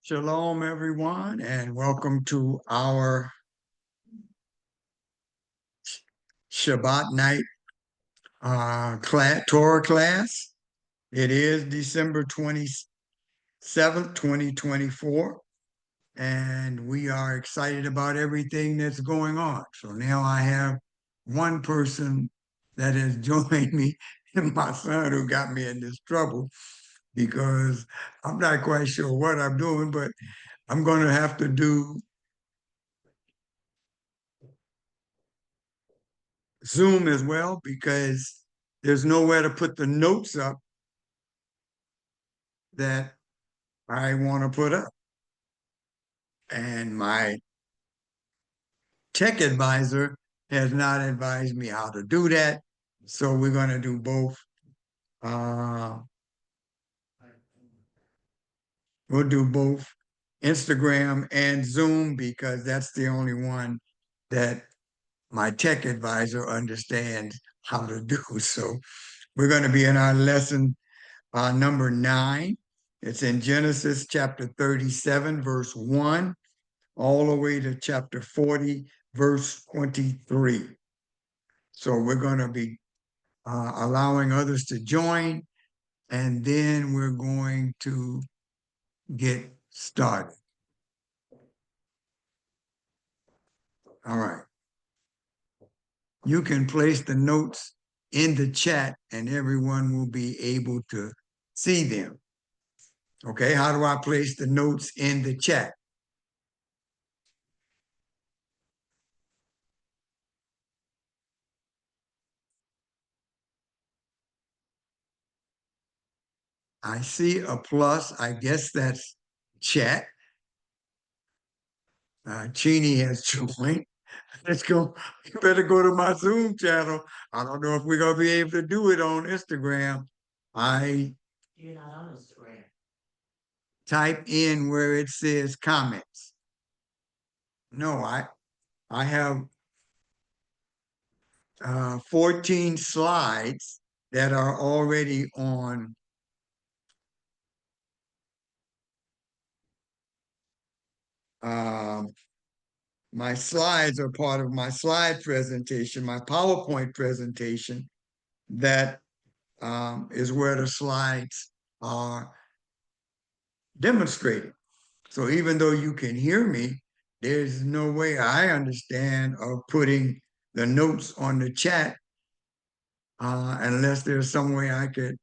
Shalom, everyone, and welcome to our Shabbat night Torah class. It is December 27th, 2024, and we are excited about everything that's going on. So now I have one person that has joined me, and my son who got me in this trouble because I'm not quite sure what I'm doing, but I'm going to have to do Zoom as well because there's nowhere to put the notes up that I want to put up. And my tech advisor has not advised me how to do that. So we're going to do both. Uh, we'll do both Instagram and Zoom because that's the only one that my tech advisor understands how to do. So we're going to be in our lesson number 9. It's in Genesis chapter 37, verse 1, all the way to chapter 40, verse 23. So we're going to be allowing others to join, and then we're going to get started. All right. You can place the notes in the chat, and everyone will be able to see them. Okay, how do I place the notes in the chat? I see a plus. I guess that's chat. Chini has joined. Let's go. You better go to my Zoom channel. I don't know if we're gonna be able to do it on Instagram. You're not on Instagram. Type in where it says comments. No, I have 14 slides that are already on my slides are part of my slide presentation, my PowerPoint presentation. That is where the slides are demonstrated. So even though you can hear me, there's no way I understand of putting the notes on the chat unless there's some way I could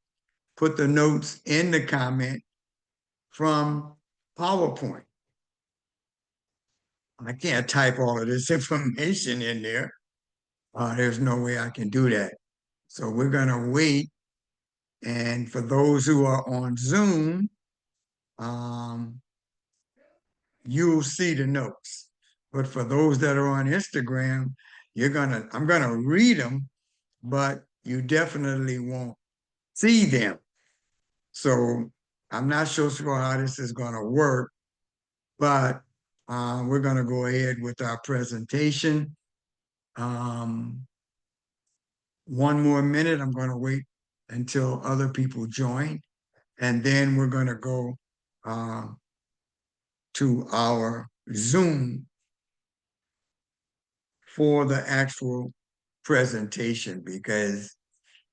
put the notes in the comment from PowerPoint. I can't type all of this information in there. There's no way I can do that. So we're going to wait. And for those who are on Zoom, you'll see the notes. But for those that are on Instagram, I'm gonna read them, but you definitely won't see them. So I'm not sure how this is gonna work, but we're gonna go ahead with our presentation. One more minute, I'm gonna wait until other people join, and then we're gonna go to our Zoom for the actual presentation because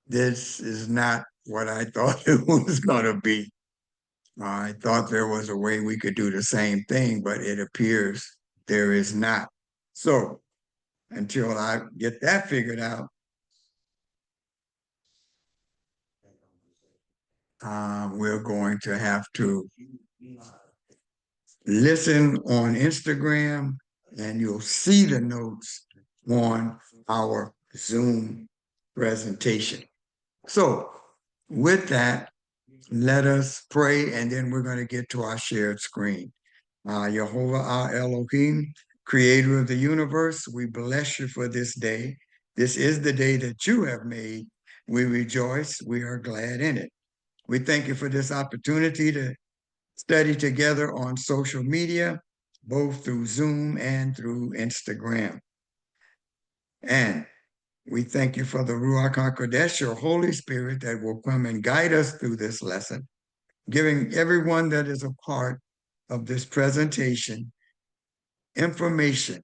this is not what I thought it was going to be. I thought there was a way we could do the same thing, but it appears there is not. So until I get that figured out, we're going to have to listen on Instagram, and you'll see the notes on our Zoom presentation. So with that, let us pray, and then we're going to get to our shared screen. Yehovah our Elohim, creator of the universe, we bless you for this day. This is the day that you have made. We rejoice. We are glad in it. We thank you for this opportunity to study together on social media, both through Zoom and through Instagram. And we thank you for the Ruach HaKodesh, your Holy Spirit, that will come and guide us through this lesson, giving everyone that is a part of this presentation, information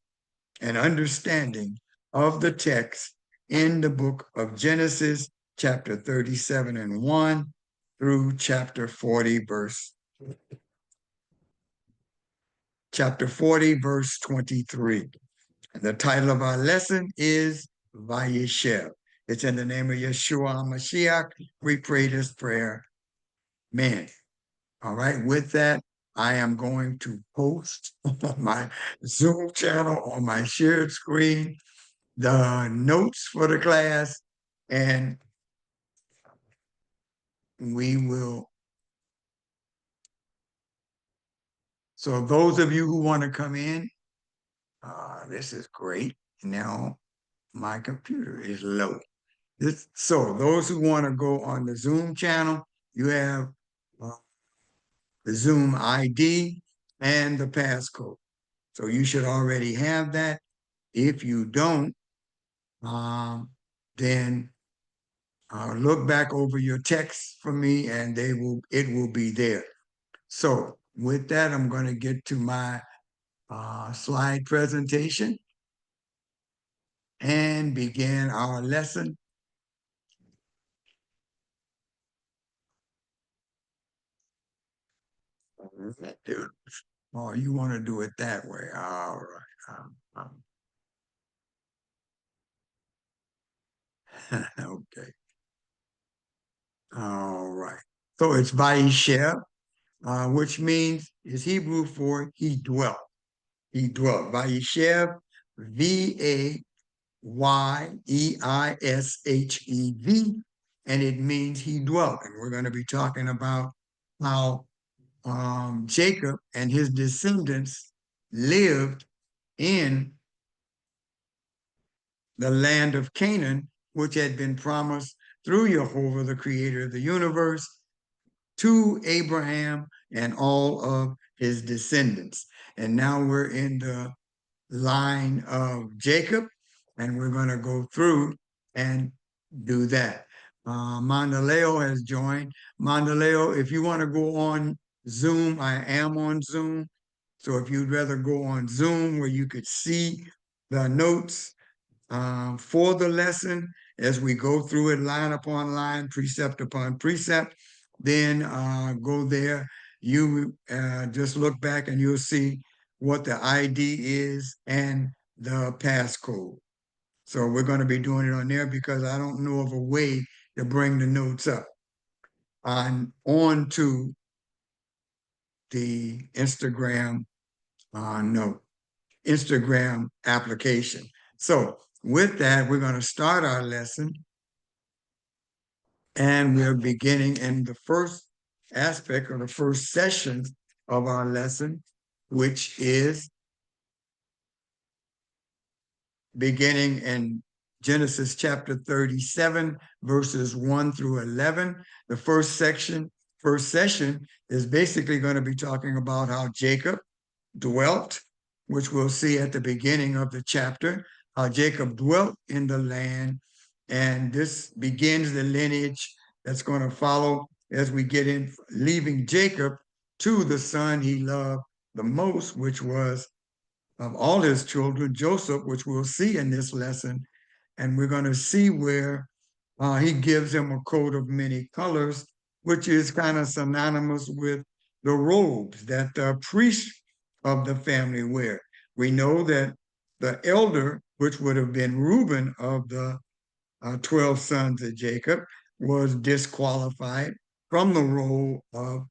and understanding of the text in the book of Genesis, chapter 37 and 1 through chapter 40, verse 23. And the title of our lesson is Vayeishev. It's in the name of Yeshua HaMashiach. We pray this prayer. Man. All right. With that, I am going to post on my Zoom channel on my shared screen the notes for the class, and we will. So those of you who want to come in, this is great. Now my computer is low. So those who want to go on the Zoom channel, you have the Zoom ID and the passcode. So you should already have that. If you don't, then look back over your text for me and it will be there. So with that, I'm going to get to my slide presentation and begin our lesson. Dude, oh, you want to do it that way. All right. Okay. All right. So it's Vayeishev, which means is Hebrew for he dwelt. He dwelt. Vayeishev, Vayeishev, and it means he dwelt. And we're going to be talking about how Jacob and his descendants lived in the land of Canaan, which had been promised through Jehovah, the creator of the universe, to Abraham and all of his descendants. And now we're in the line of Jacob, and we're going to go through and do that. Mandaleo has joined. Mandaleo, if you want to go on Zoom, I am on Zoom. So if you'd rather go on Zoom where you could see the notes for the lesson as we go through it line upon line, precept upon precept, then go there. You just look back and you'll see what the ID is and the passcode. So we're going to be doing it on there because I don't know of a way to bring the notes up on to the Instagram Instagram application. So with that, we're going to start our lesson, and we're beginning in the first aspect or the first session of our lesson, which is beginning in Genesis chapter 37, verses 1 through 11. The first session is basically going to be talking about how Jacob dwelt, which we'll see at the beginning of the chapter, how Jacob dwelt in the land. And this begins the lineage that's going to follow as we get in, leaving Jacob to the son he loved the most, which was of all his children, Joseph, which we'll see in this lesson. And we're going to see where he gives him a coat of many colors, which is kind of synonymous with the robes that the priests of the family wear. We know that the elder, which would have been Reuben of the 12 sons of Jacob, was disqualified from the role of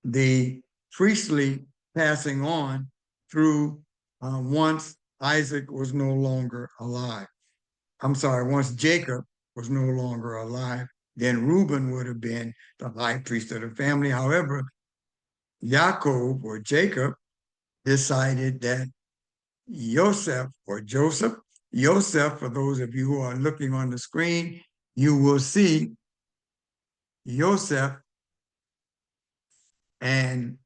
the priestly passing on through once Isaac was no longer alive. I'm sorry, once Jacob was no longer alive, then Reuben would have been the high priest of the family. However, Yaakov or Jacob decided that Joseph, for those of you who are looking on the screen, you will see Joseph, and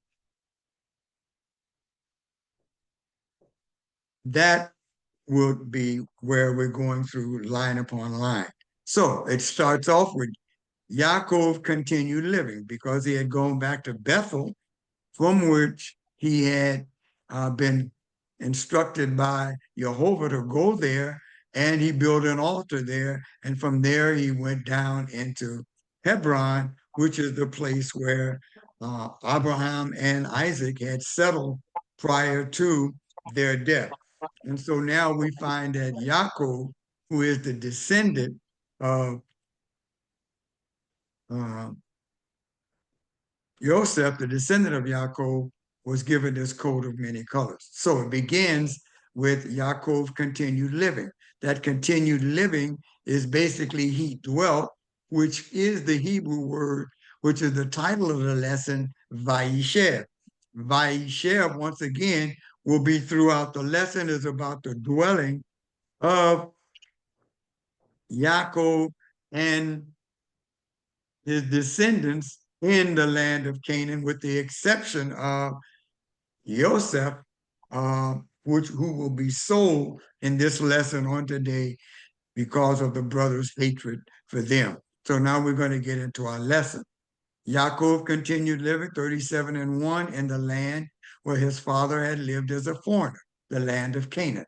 that would be where we're going through line upon line. So it starts off with Yaakov continued living because he had gone back to Bethel from which he had been instructed by Jehovah to go there, and he built an altar there. And from there, he went down into Hebron, which is the place where Abraham and Isaac had settled prior to their death. And so now we find that Yaakov, who is the descendant of uh, Joseph, the descendant of Yaakov, was given this coat of many colors. So it begins with Yaakov continued living. That continued living is basically he dwelt, which is the Hebrew word, which is the title of the lesson, Vayeishev. Vayeishev, once again, will be throughout the lesson, is about the dwelling of Yaakov and his descendants in the land of Canaan, with the exception of Joseph, who will be sold in this lesson on today because of the brothers' hatred for them. So now we're going to get into our lesson. Yaakov continued living 37 and 1 in the land where his father had lived as a foreigner, the land of Canaan.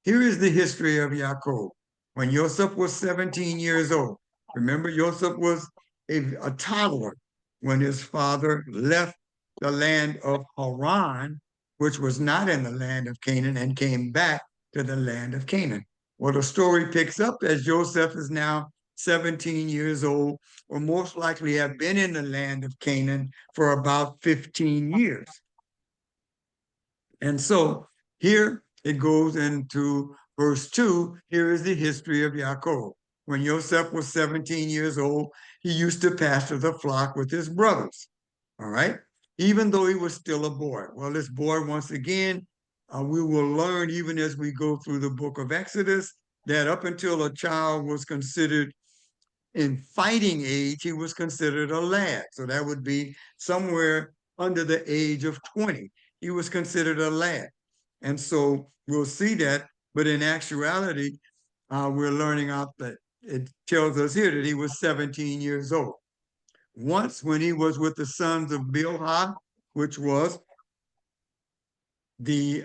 Here is the history of Yaakov. When Joseph was 17 years old, remember, Joseph was a toddler when his father left the land of Haran, which was not in the land of Canaan, and came back to the land of Canaan. Well, the story picks up as Joseph is now 17 years old, or most likely have been in the land of Canaan for about 15 years. And so here it goes into verse 2. Here is the history of Yaakov. When Joseph was 17 years old, he used to pasture the flock with his brothers. All right. Even though he was still a boy. Well, this boy, once again, we will learn even as we go through the book of Exodus that up until a child was considered in fighting age, he was considered a lad. So that would be somewhere under the age of 20. He was considered a lad. And so we'll see that. But in actuality, we're learning out that it tells us here that he was 17 years old. Once, when he was with the sons of Bilhah, which was the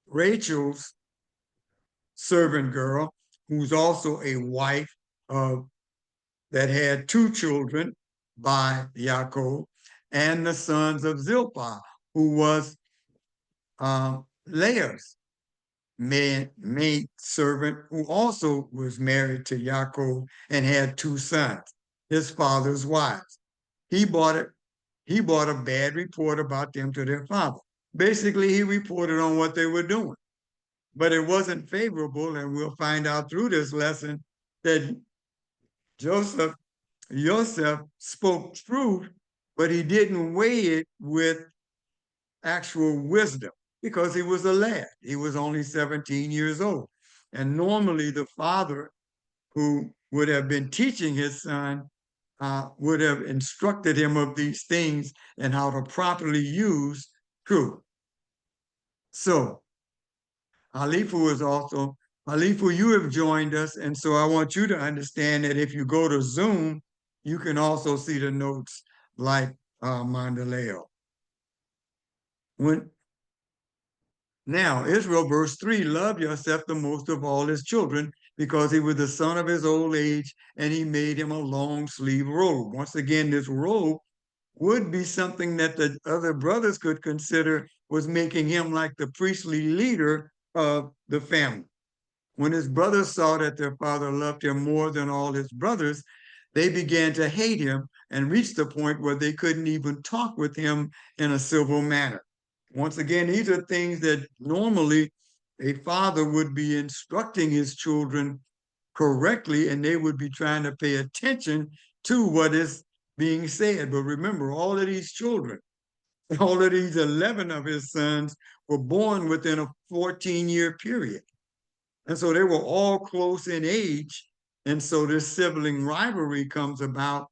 Rachel's servant girl, who's also a wife of that had two children by Yaakov, and the sons of Zilpah, who was Leah's maid servant, who also was married to Yaakov and had two sons, his father's wives. He brought a bad report about them to their father. Basically, he reported on what they were doing, but it wasn't favorable, and we'll find out through this lesson that Joseph spoke truth, but he didn't weigh it with actual wisdom because he was a lad. He was only 17 years old. And normally the father who would have been teaching his son would have instructed him of these things and how to properly use truth. So Halifu, you have joined us. And so I want you to understand that if you go to Zoom, you can also see the notes like Mandaleo. Now, Israel, verse 3, love Yosef the most of all his children because he was the son of his old age, and he made him a long sleeve robe. Once again, this robe would be something that the other brothers could consider was making him like the priestly leader of the family. When his brothers saw that their father loved him more than all his brothers, they began to hate him and reached the point where they couldn't even talk with him in a civil manner. Once again, these are things that normally a father would be instructing his children correctly, and they would be trying to pay attention to what is being said. But remember, all of these children, all of these 11 of his sons were born within a 14-year period. And so they were all close in age. And so this sibling rivalry comes about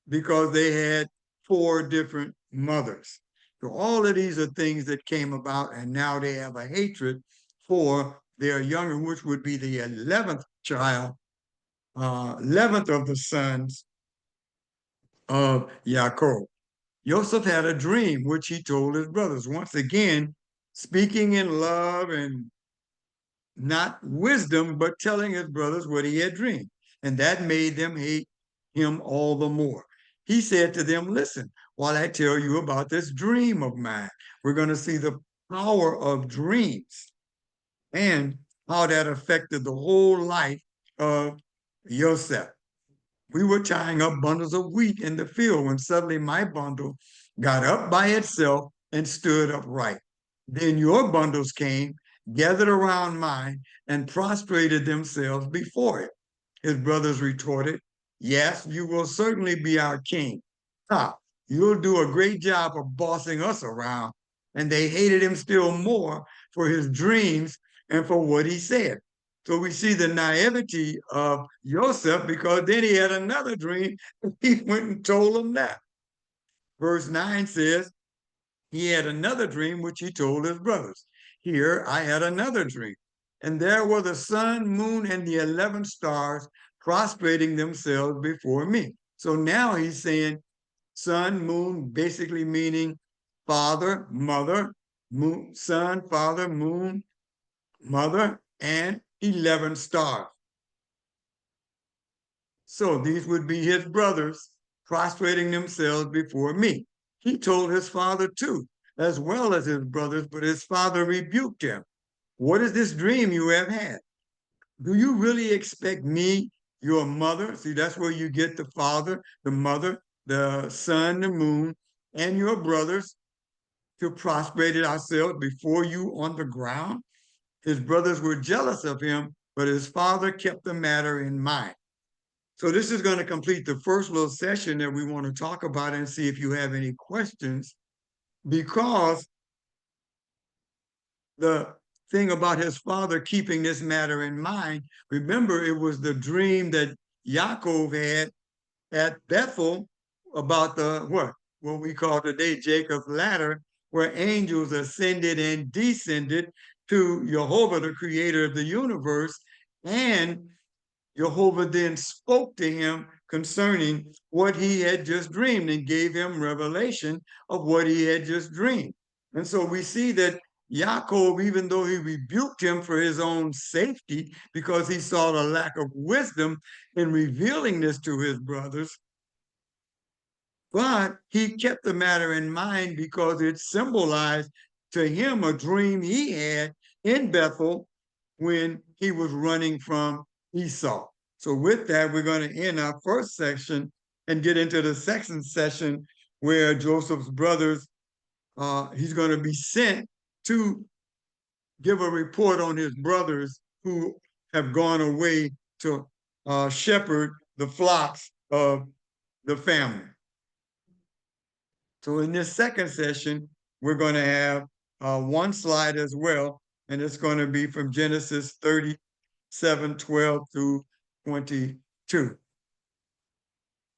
because they had four different mothers. So all of these are things that came about, and now they have a hatred for their younger, which would be the 11th child, 11th of the sons of Yaakov. Joseph had a dream, which he told his brothers. Once again, speaking in love and not wisdom, but telling his brothers what he had dreamed. And that made them hate him all the more. He said to them, listen, while I tell you about this dream of mine, we're going to see the power of dreams and how that affected the whole life of Joseph. We were tying up bundles of wheat in the field when suddenly my bundle got up by itself and stood upright. Then your bundles came, gathered around mine, and prostrated themselves before it. His brothers retorted, yes, you will certainly be our king. Ah, you'll do a great job of bossing us around. And they hated him still more for his dreams and for what he said. So we see the naivety of Joseph because then he had another dream. He went and told them that. Verse 9 says, he had another dream which he told his brothers. Here I had another dream. And there were the sun, moon, and the 11 stars prostrating themselves before me. So now he's saying sun, moon, basically meaning father, mother, moon, sun, father, moon, mother, and 11 stars. So these would be his brothers prostrating themselves before me. He told his father too, as well as his brothers, but his father rebuked him. What is this dream you have had? Do you really expect me, your mother? See, that's where you get the father, the mother, the sun, the moon, and your brothers to prostrate ourselves before you on the ground? His brothers were jealous of him, but his father kept the matter in mind. So this is going to complete the first little session that we want to talk about and see if you have any questions, because the thing about his father keeping this matter in mind, remember it was the dream that Yaakov had at Bethel about the what we call today Jacob's ladder, where angels ascended and descended to Jehovah, the creator of the universe, and Jehovah then spoke to him concerning what he had just dreamed and gave him revelation of what he had just dreamed. And so we see that Yaakov, even though he rebuked him for his own safety because he saw the lack of wisdom in revealing this to his brothers, but he kept the matter in mind because it symbolized to him a dream he had in Bethel when he was running from Esau. So with that, we're going to end our first section and get into the second session where Joseph's brothers, he's going to be sent to give a report on his brothers who have gone away to shepherd the flocks of the family. So in this second session, we're going to have one slide as well, and it's going to be from Genesis 37:12 through 22.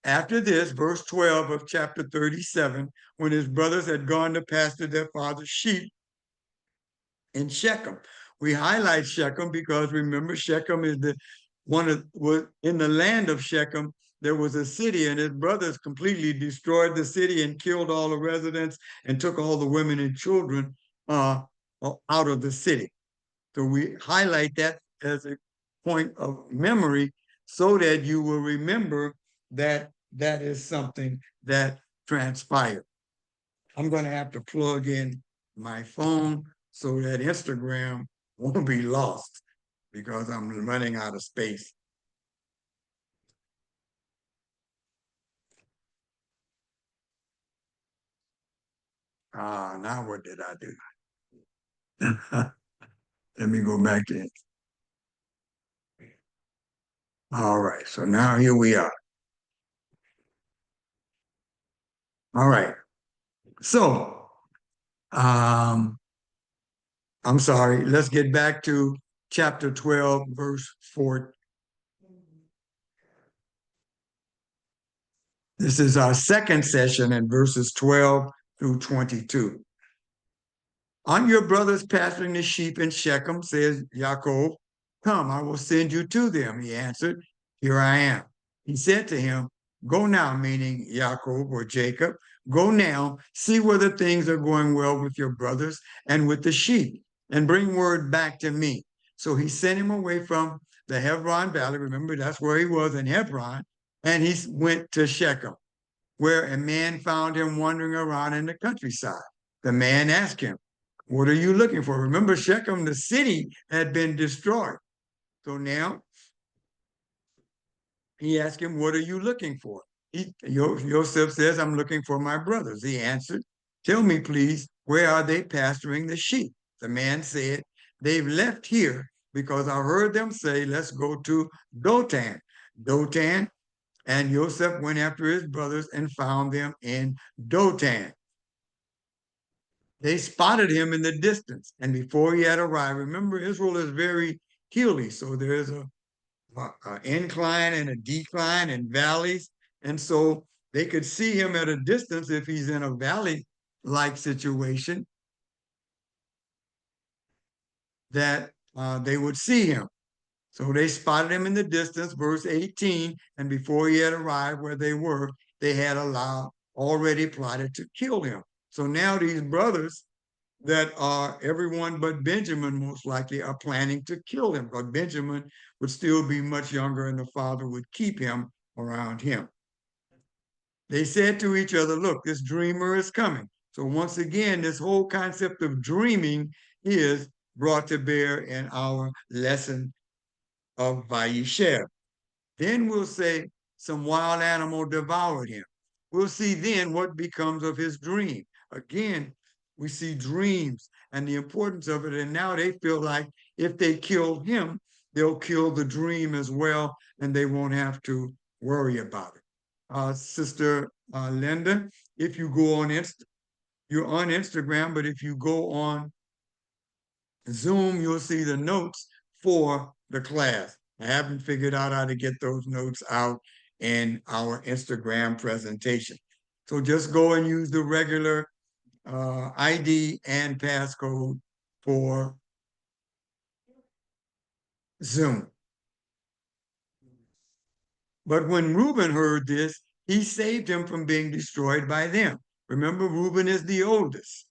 After this, verse 12 of chapter 37, when his brothers had gone to pasture their father's sheep in Shechem. We highlight Shechem because remember, Shechem is was in the land of Shechem. There was a city, and his brothers completely destroyed the city and killed all the residents and took all the women and children out of the city. So we highlight that as a point of memory so that you will remember that that is something that transpired. I'm going to have to plug in my phone so that Instagram won't be lost because I'm running out of space. Now what did I do? Let me go back to it. All right, so now here we are. All right, so I'm sorry, let's get back to chapter 12, verse 4. This is our second session in verses 12 through 22. On your brothers pasturing the sheep in Shechem, says Yaakov, come, I will send you to them. He answered, here I am. He said to him, Go now, meaning Jacob or Jacob. Go now, see whether things are going well with your brothers and with the sheep, and bring word back to me. So he sent him away from the Hebron Valley. Remember, that's where he was in Hebron. And he went to Shechem, where a man found him wandering around in the countryside. The man asked him, "What are you looking for?" Remember, Shechem, the city, had been destroyed. So now he asked him, "What are you looking for?" Joseph says, "I'm looking for my brothers." He answered, "Tell me, please, where are they pasturing the sheep?" The man said, "They've left here because I heard them say, 'Let's go to Dothan.'" Dothan, and Joseph went after his brothers and found them in Dothan. They spotted him in the distance, and before he had arrived, remember, Israel is very hilly, so there's a incline and a decline and valleys. And so they could see him at a distance if he's in a valley-like situation, that they would see him. So they spotted him in the distance, verse 18, and before he had arrived where they were, they had already plotted to kill him. So now these brothers that are everyone but Benjamin most likely are planning to kill him, because Benjamin would still be much younger and the father would keep him around him. They said to each other, "Look, this dreamer is coming." So once again, this whole concept of dreaming is brought to bear in our lesson of Vayeishev. Then we'll say some wild animal devoured him. We'll see then what becomes of his dream. Again, we see dreams and the importance of it. And now they feel like if they kill him, they'll kill the dream as well, and they won't have to worry about it. Sister Linda, if you go on you're on Instagram, but if you go on Zoom, you'll see the notes for the class. I haven't figured out how to get those notes out in our Instagram presentation. So just go and use the regular ID and passcode for Zoom. But when Reuben heard this, he saved him from being destroyed by them. Remember, Reuben is the oldest.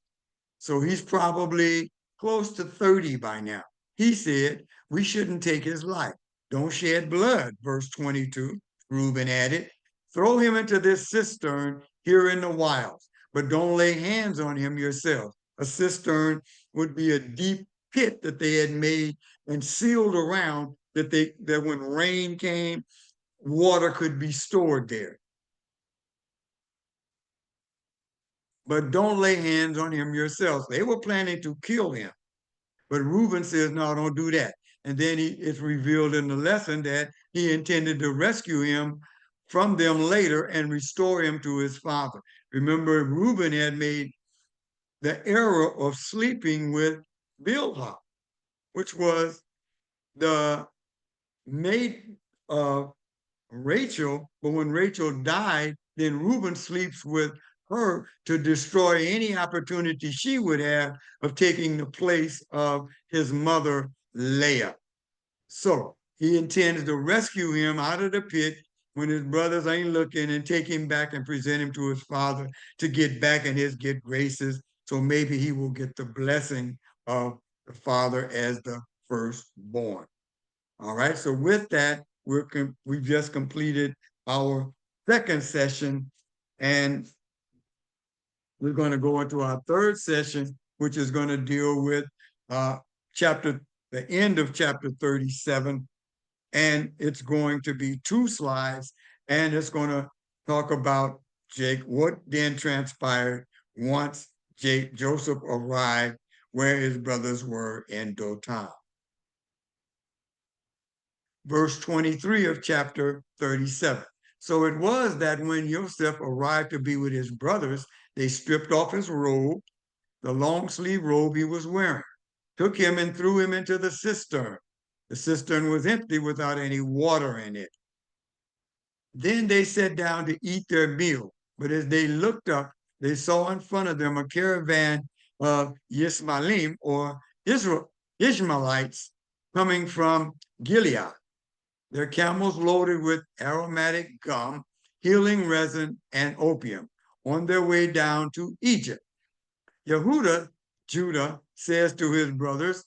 So he's probably close to 30 by now. He said, "We shouldn't take his life. Don't shed blood." Verse 22, Reuben added, "Throw him into this cistern here in the wilds, but don't lay hands on him yourself." A cistern would be a deep pit that they had made and sealed around, that when rain came, water could be stored there. But don't lay hands on him yourselves. They were planning to kill him. But Reuben says, "No, don't do that." And then it's revealed in the lesson that he intended to rescue him from them later and restore him to his father. Remember, Reuben had made the error of sleeping with Bilhah, which was the maid of Rachel. But when Rachel died, then Reuben sleeps with her to destroy any opportunity she would have of taking the place of his mother, Leah. So he intends to rescue him out of the pit when his brothers ain't looking, and take him back and present him to his father to get back in his good graces. So maybe he will get the blessing of the father as the firstborn. All right. So with that, we've just completed our second session, and we're going to go into our third session, which is going to deal with the end of chapter 37. And it's going to be 2 slides, and it's going to talk about what then transpired once Joseph arrived where his brothers were in Dothan. Verse 23 of chapter 37. So it was that when Joseph arrived to be with his brothers, they stripped off his robe, the long sleeve robe he was wearing, took him and threw him into the cistern. The cistern was empty without any water in it. Then they sat down to eat their meal. But as they looked up, they saw in front of them a caravan of Yismaelim, or Ishmaelites, coming from Gilead. Their camels loaded with aromatic gum healing resin, and opium on their way down to Egypt. Judah says to his brothers,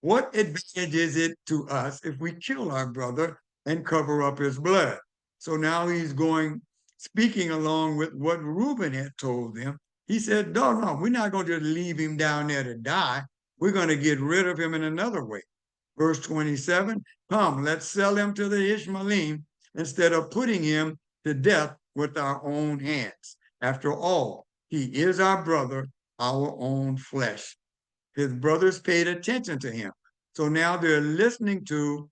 what advantage is it to us if we kill our brother and cover up his blood? So now he's speaking along with what Reuben had told them. He said, no, we're not going to just leave him down there to die. We're going to get rid of him in another way. Verse 27, come, let's sell him to the Ishmaelim instead of putting him to death with our own hands. After all, he is our brother, our own flesh. His brothers paid attention to him. So now they're listening to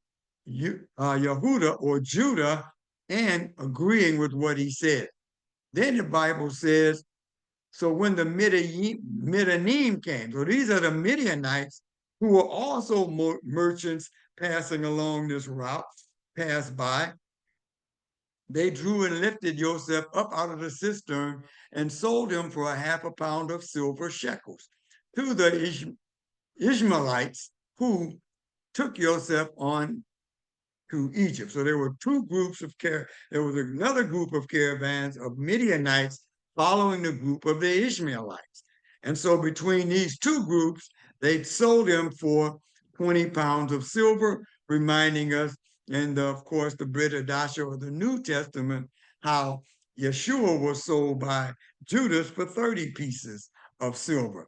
Yehuda or Judah and agreeing with what he said. Then the Bible says, so when the Midianim came, so these are the Midianites who were also merchants passing along this route, passed by. They drew and lifted Joseph up out of the cistern and sold him for a half a pound of silver shekels to the Ishmaelites who took Joseph on to Egypt. So there were two groups of there was another group of caravans of Midianites following the group of the Ishmaelites. And so between these two groups, they sold him for 20 pounds of silver, reminding us, and of course, the Brit Hadasha of the New Testament, how Yeshua was sold by Judas for 30 pieces of silver.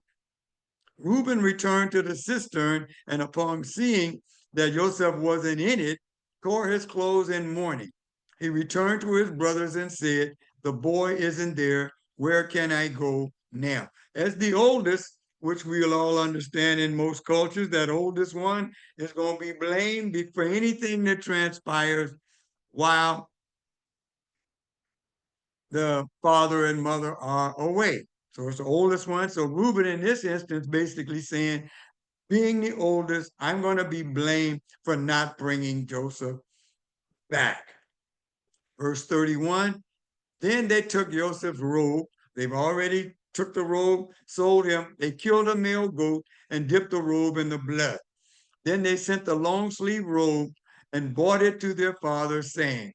Reuben returned to the cistern, and upon seeing that Joseph wasn't in it, tore his clothes in mourning. He returned to his brothers and said, the boy isn't there. Where can I go now? As the oldest, which we'll all understand in most cultures, that oldest one is going to be blamed for anything that transpires while the father and mother are away. So it's the oldest one. So Reuben in this instance basically saying, being the oldest, I'm going to be blamed for not bringing Joseph back. Verse 31, then they took Joseph's robe. They've already took the robe, sold him. They killed a male goat and dipped the robe in the blood. Then they sent the long sleeve robe and brought it to their father, saying,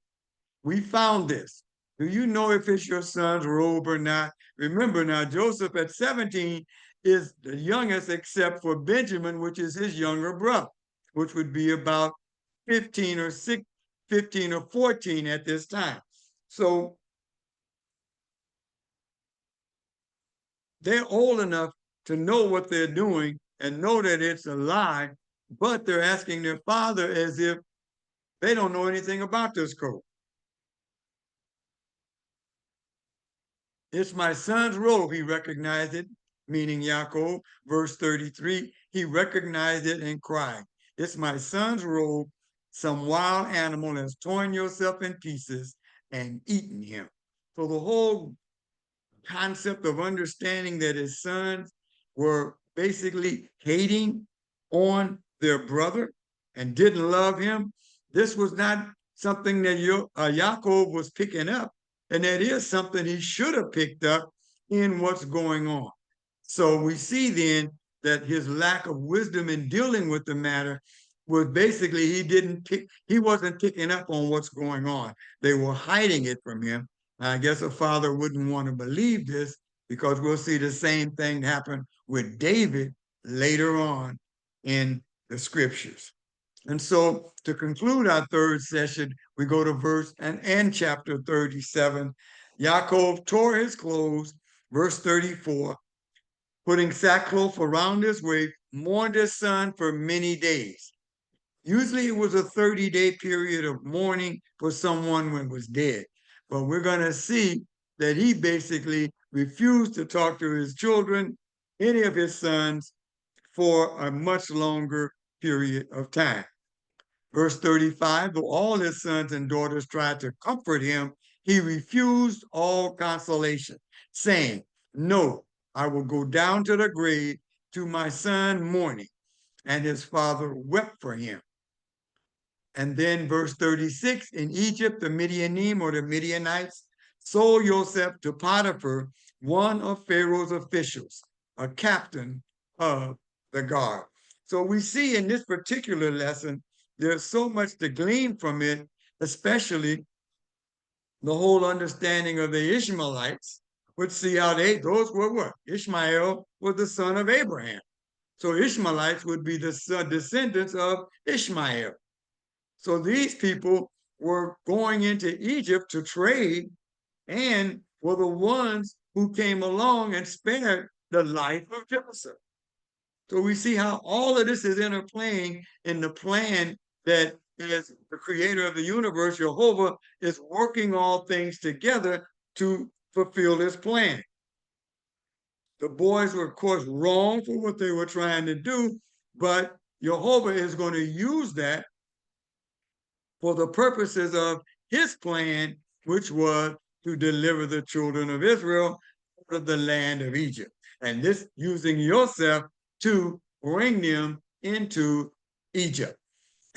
we found this. Do you know if it's your son's robe or not? Remember now, Joseph at 17 is the youngest except for Benjamin, which is his younger brother, which would be about 15 or 14 at this time. So they're old enough to know what they're doing and know that it's a lie, but they're asking their father as if they don't know anything about this code. It's my son's robe. He recognized it, meaning Yaakov. Verse 33, he recognized it and cried, it's my son's robe. Some wild animal has torn Joseph in pieces and eaten him. So the whole concept of understanding that his sons were basically hating on their brother and didn't love him, this was not something that Yaakov was picking up. And that is something he should have picked up in what's going on. So we see then that his lack of wisdom in dealing with the matter was basically he wasn't picking up on what's going on. They were hiding it from him. I guess a father wouldn't want to believe this because we'll see the same thing happen with David later on in the scriptures. And so to conclude our third session, we go to verse and chapter 37. Yaakov tore his clothes, verse 34, putting sackcloth around his waist, mourned his son for many days. Usually it was a 30-day period of mourning for someone when was dead. But we're going to see that he basically refused to talk to his children, any of his sons, for a much longer period of time. Verse 35, though all his sons and daughters tried to comfort him, he refused all consolation, saying, no, I will go down to the grave to my son mourning. And his father wept for him. And then verse 36, in Egypt, the Midianim or the Midianites sold Joseph to Potiphar, one of Pharaoh's officials, a captain of the guard. So we see in this particular lesson, there's so much to glean from it, especially the whole understanding of the Ishmaelites would see how those were what? Ishmael was the son of Abraham. So Ishmaelites would be the descendants of Ishmael. So these people were going into Egypt to trade and were the ones who came along and spared the life of Joseph. So we see how all of this is interplaying in the plan that as the creator of the universe, Jehovah, is working all things together to fulfill his plan. The boys were, of course, wrong for what they were trying to do, but Jehovah is going to use that for the purposes of his plan, which was to deliver the children of Israel out of the land of Egypt. And this using Joseph to bring them into Egypt.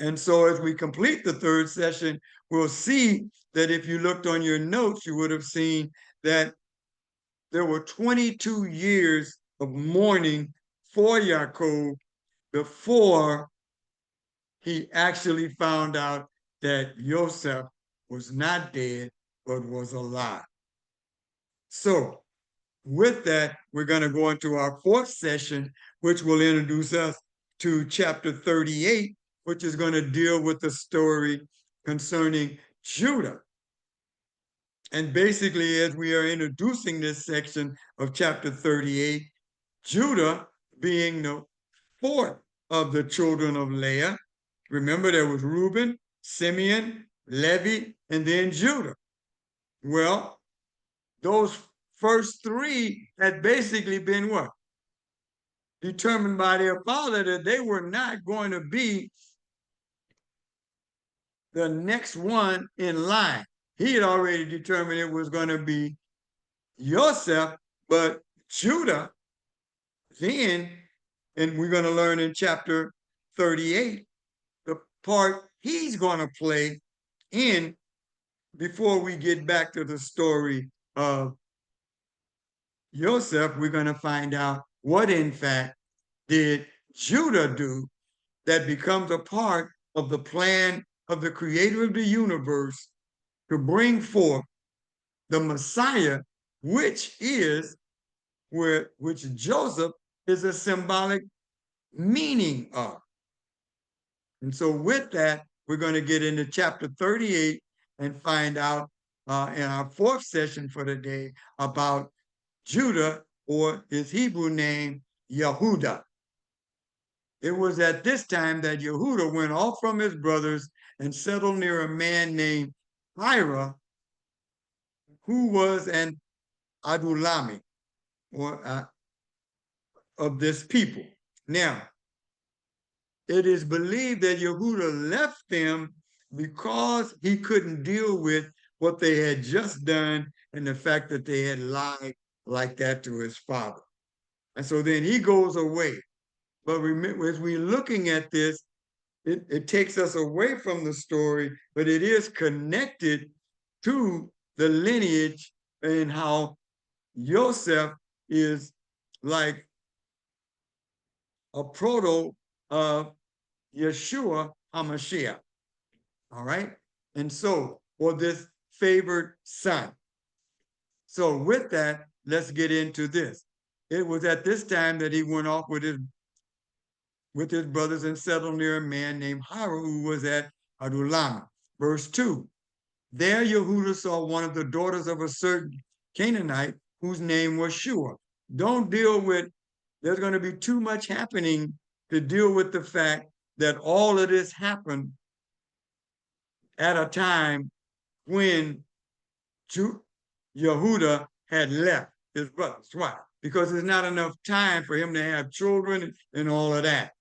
And so as we complete the third session, we'll see that if you looked on your notes, you would have seen that there were 22 years of mourning for Yaakov before he actually found out that Joseph was not dead, but was alive. So with that, we're going to go into our fourth session, which will introduce us to chapter 38, which is going to deal with the story concerning Judah. And basically, as we are introducing this section of chapter 38, Judah being the fourth of the children of Leah. Remember, there was Reuben, Simeon, Levi, and then Judah. Well, those first three had basically been what? Determined by their father that they were not going to be the next one in line. He had already determined it was going to be Joseph, but Judah then, and we're going to learn in chapter 38, the part he's going to play in before we get back to the story of Joseph. We're going to find out what, in fact, did Judah do that becomes a part of the plan of the creator of the universe to bring forth the Messiah, which Joseph is a symbolic meaning of. And so with that, we're going to get into chapter 38 and find out in our fourth session for the day about Judah, or his Hebrew name, Yehuda. It was at this time that Yehuda went off from his brothers and settled near a man named Hira, who was an Adulami, or of this people. Now, it is believed that Yehuda left them because he couldn't deal with what they had just done and the fact that they had lied like that to his father. And so then he goes away. But remember, as we're looking at this, it takes us away from the story, but it is connected to the lineage and how Joseph is like a proto of Yeshua HaMashiach. All right. And so, for this favored son. So, with that, let's get into this. It was at this time that he went off with his brothers and settled near a man named Hira, who was at Adullam. Verse 2. There Yehuda saw one of the daughters of a certain Canaanite whose name was Shua. Don't deal with, there's going to be too much happening to deal with the fact that all of this happened at a time when Yehuda had left his brothers. Why? Because there's not enough time for him to have children and all of that.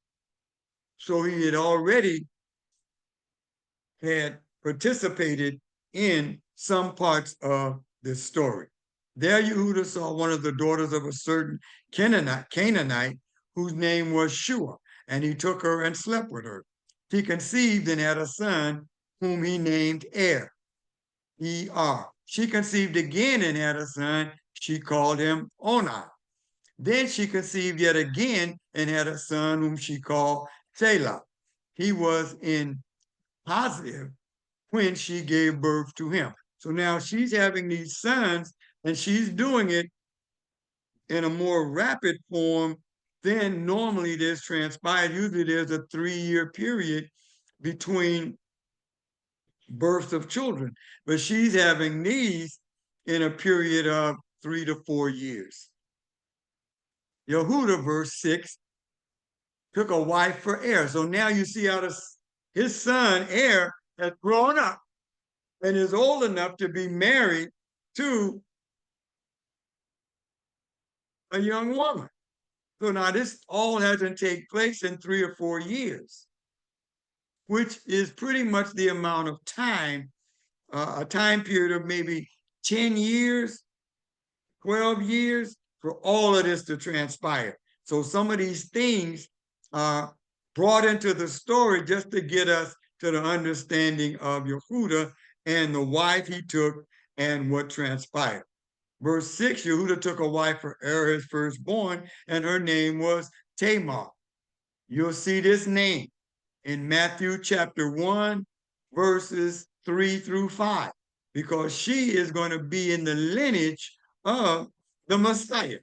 So he had already had participated in some parts of this story. There Yehuda saw one of the daughters of a certain Canaanite whose name was Shua, and he took her and slept with her. He conceived and had a son whom he named Er. She conceived again and had a son. She called him Onan. Then she conceived yet again and had a son whom she called Selah. He was in positive when she gave birth to him. So now she's having these sons, and she's doing it in a more rapid form than normally there's transpired. Usually there's a 3-year period between births of children, but she's having these in a period of 3 to 4 years. Yehuda, verse 6, took a wife for Er. So now you see how his son, Er, has grown up and is old enough to be married to a young woman. So now this all hasn't taken place in 3 or 4 years, which is pretty much the amount of time, a time period of maybe 10 years, 12 years for all of this to transpire. So some of these things are brought into the story just to get us to the understanding of Yehuda and the wife he took and what transpired. Verse 6, Yehuda took a wife for Er, his firstborn, and her name was Tamar. You'll see this name in Matthew chapter 1, verses 3 through 5, because she is going to be in the lineage of the Messiah.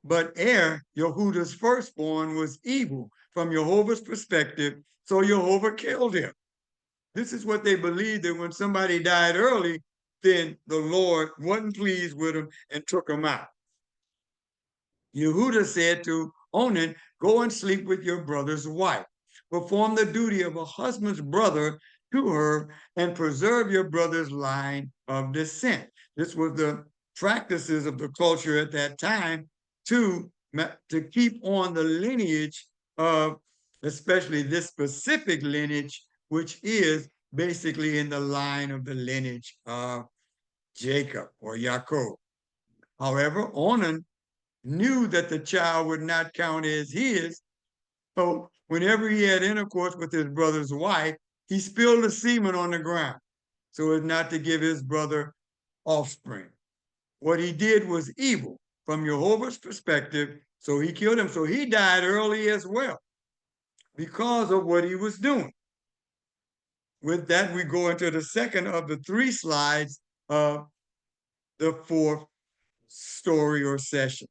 But Er, Yehuda's firstborn, was evil from Jehovah's perspective, so Jehovah killed him. This is what they believed, that when somebody died early, then the Lord wasn't pleased with him and took him out. Yehuda said to Onan, go and sleep with your brother's wife. Perform the duty of a husband's brother to her and preserve your brother's line of descent. This was the practices of the culture at that time to keep on the lineage of, especially this specific lineage, which is basically in the line of the lineage of Jacob or Yaakov. However, Onan knew that the child would not count as his, so whenever he had intercourse with his brother's wife, he spilled the semen on the ground so as not to give his brother offspring. What he did was evil from Jehovah's perspective, so he killed him. So he died early as well because of what he was doing. With that, we go into the second of the 3 slides of the 4th story or session.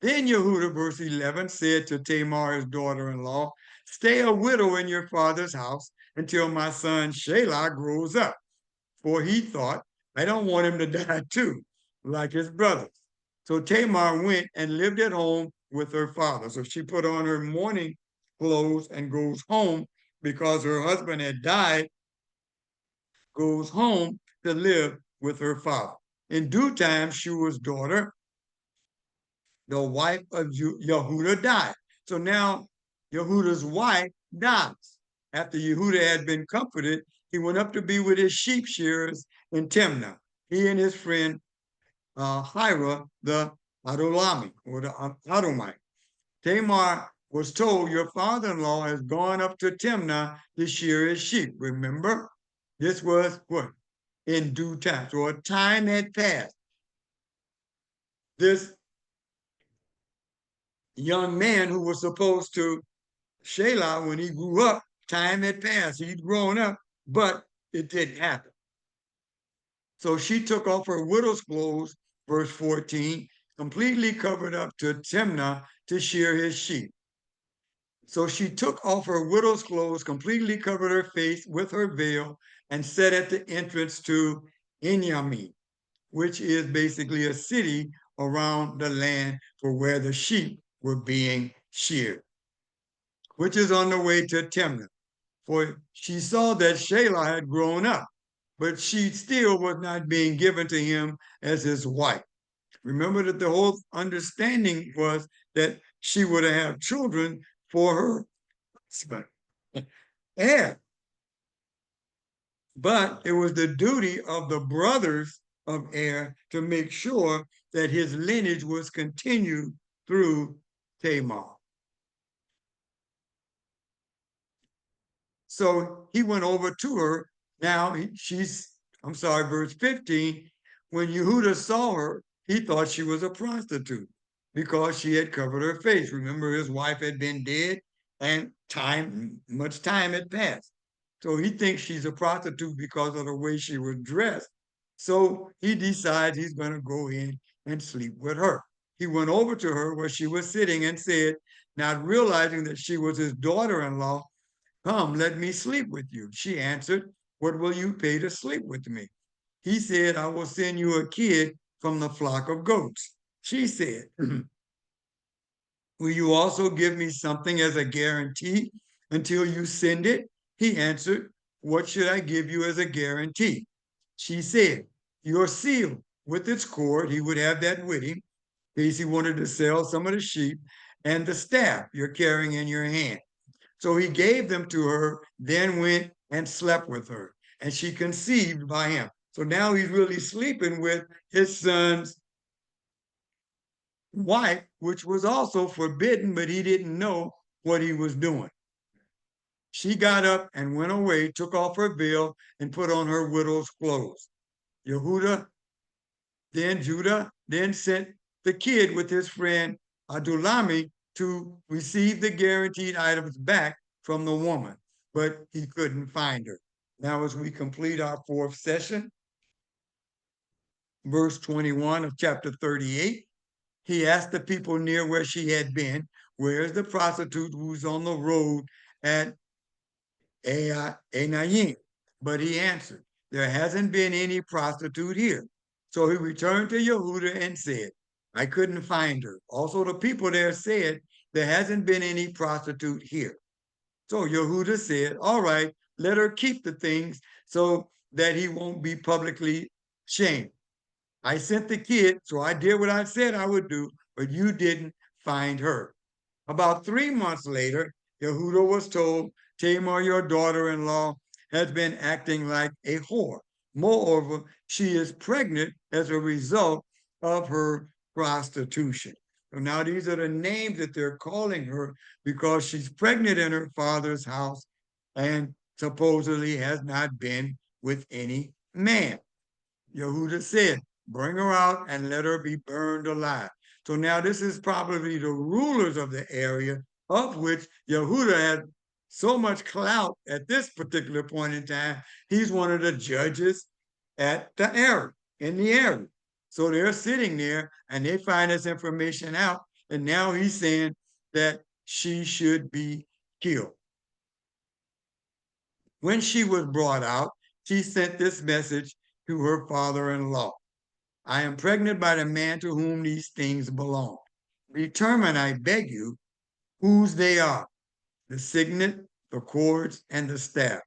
Then Yehuda, verse 11, said to Tamar, his daughter-in-law, stay a widow in your father's house until my son Shelah grows up. For he thought, I don't want him to die too, like his brothers. So Tamar went and lived at home with her father. So she put on her mourning clothes and goes home because her husband had died, goes home to live with her father. In due time, Shua's daughter, the wife of Yehuda, died. So now Yehuda's wife dies. After Yehuda had been comforted, he went up to be with his sheep shearers in Timnah. He and his friend Hira, the Adulami, or the Adumite. Tamar was told, your father-in-law has gone up to Timnah to shear his sheep. Remember, this was what? In due time. So a time had passed. This young man who was supposed to Shelah, when he grew up, time had passed. He'd grown up, but it didn't happen. So she took off her widow's clothes, verse 14, completely covered up to Timnah to shear his sheep. So she took off her widow's clothes, completely covered her face with her veil, and sat at the entrance to Inyamin, which is basically a city around the land for where the sheep were being sheared, which is on the way to Timnah. For she saw that Shelah had grown up, but she still was not being given to him as his wife. Remember that the whole understanding was that she would have children for her husband, Er. But it was the duty of the brothers of Er to make sure that his lineage was continued through Tamar. So he went over to her. Now verse 15, when Yehuda saw her, he thought she was a prostitute because she had covered her face. Remember, his wife had been dead and much time had passed. So he thinks she's a prostitute because of the way she was dressed. So he decides he's going to go in and sleep with her. He went over to her where she was sitting and said, not realizing that she was his daughter-in-law, come, let me sleep with you. She answered, what will you pay to sleep with me? He said, I will send you a kid from the flock of goats. She said, will you also give me something as a guarantee until you send it? He answered, what should I give you as a guarantee? She said, your seal with its cord. He would have that with him in case he wanted to sell some of the sheep, and the staff you're carrying in your hand. So he gave them to her, then went and slept with her, and she conceived by him. So now he's really sleeping with his son's wife, which was also forbidden, but he didn't know what he was doing. She got up and went away, took off her veil, and put on her widow's clothes. Judah then sent the kid with his friend Adulami to receive the guaranteed items back from the woman, but he couldn't find her. Now, as we complete our fourth session, verse 21 of chapter 38, he asked the people near where she had been, where's the prostitute who's on the road at Enayim? But he answered, there hasn't been any prostitute here. So he returned to Yehuda and said, I couldn't find her. Also, the people there said, there hasn't been any prostitute here. So Yehuda said, all right, let her keep the things so that he won't be publicly shamed. I sent the kid, so I did what I said I would do, but you didn't find her. About 3 months later, Yehuda was told, Tamar, your daughter-in-law, has been acting like a whore. Moreover, she is pregnant as a result of her prostitution. So now these are the names that they're calling her because she's pregnant in her father's house and supposedly has not been with any man. Yehuda said, bring her out and let her be burned alive. So now this is probably the rulers of the area of which Yehuda had so much clout at this particular point in time. He's one of the judges at the area, in the area. So they're sitting there and they find this information out. And now he's saying that she should be killed. When she was brought out, she sent this message to her father-in-law. I am pregnant by the man to whom these things belong. Determine, I beg you, whose they are, the signet, the cords, and the staff.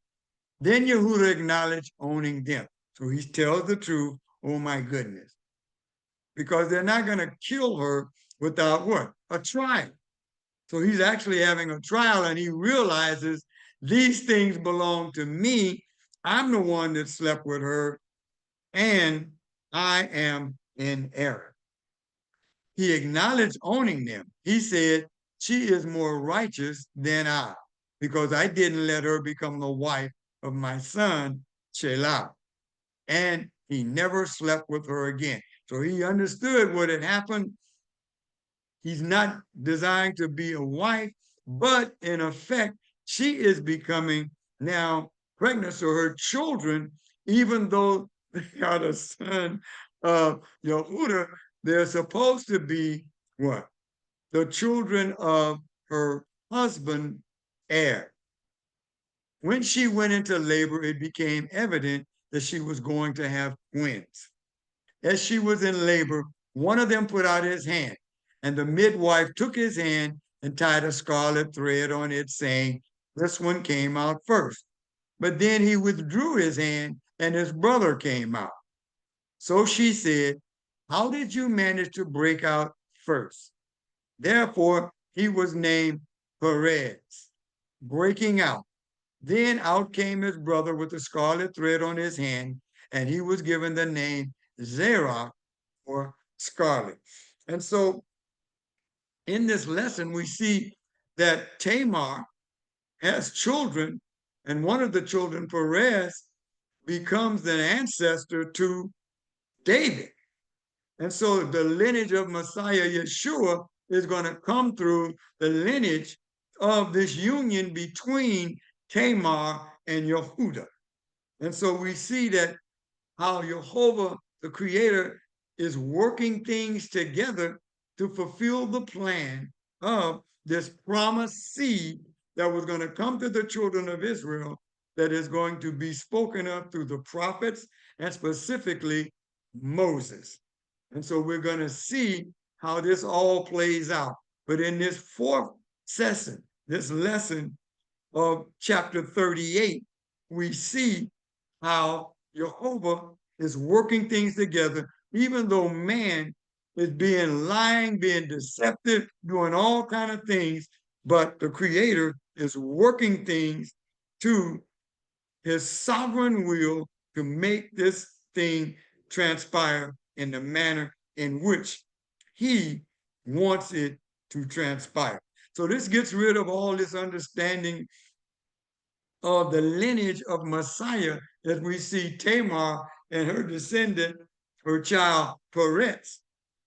Then Yehuda acknowledged owning them. So he tells the truth, oh my goodness. Because they're not going to kill her without what? A trial. So he's actually having a trial and he realizes these things belong to me. I'm the one that slept with her and I am in error. He acknowledged owning them. He said, she is more righteous than I, because I didn't let her become the wife of my son, Shelah. And he never slept with her again. So he understood what had happened. He's not designed to be a wife, but in effect, she is becoming now pregnant. So her children, even though they are the son of Yehuda, they're supposed to be what? The children of her husband, Er. When she went into labor, it became evident that she was going to have twins. As she was in labor, one of them put out his hand, and the midwife took his hand and tied a scarlet thread on it, saying, this one came out first. But then he withdrew his hand, and his brother came out. So she said, how did you manage to break out first? Therefore, he was named Perez, breaking out. Then out came his brother with the scarlet thread on his hand, and he was given the name Zerah, or scarlet. And so in this lesson, we see that Tamar has children, and one of the children, Perez, becomes an ancestor to David. And so the lineage of Messiah Yeshua is going to come through the lineage of this union between Tamar and Yehuda. And so we see that how Jehovah, the Creator, is working things together to fulfill the plan of this promised seed that was going to come to the children of Israel, that is going to be spoken of through the prophets and specifically Moses. And so we're going to see how this all plays out. But in this fourth session, this lesson of chapter 38, we see how Jehovah is working things together, even though man is being lying, being deceptive, doing all kind of things, but the Creator is working things to his sovereign will to make this thing transpire in the manner in which he wants it to transpire. So this gets rid of all this understanding of the lineage of Messiah, as we see Tamar and her descendant, her child Peretz,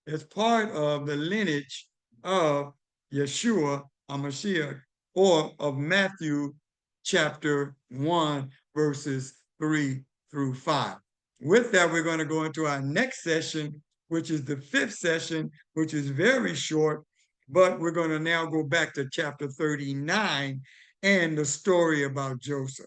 as part of the lineage of Yeshua HaMashiach, or of Matthew chapter 1, verses 3 through 5. With that, we're going to go into our next session, which is the fifth session, which is very short, but we're going to now go back to chapter 39 and the story about Joseph.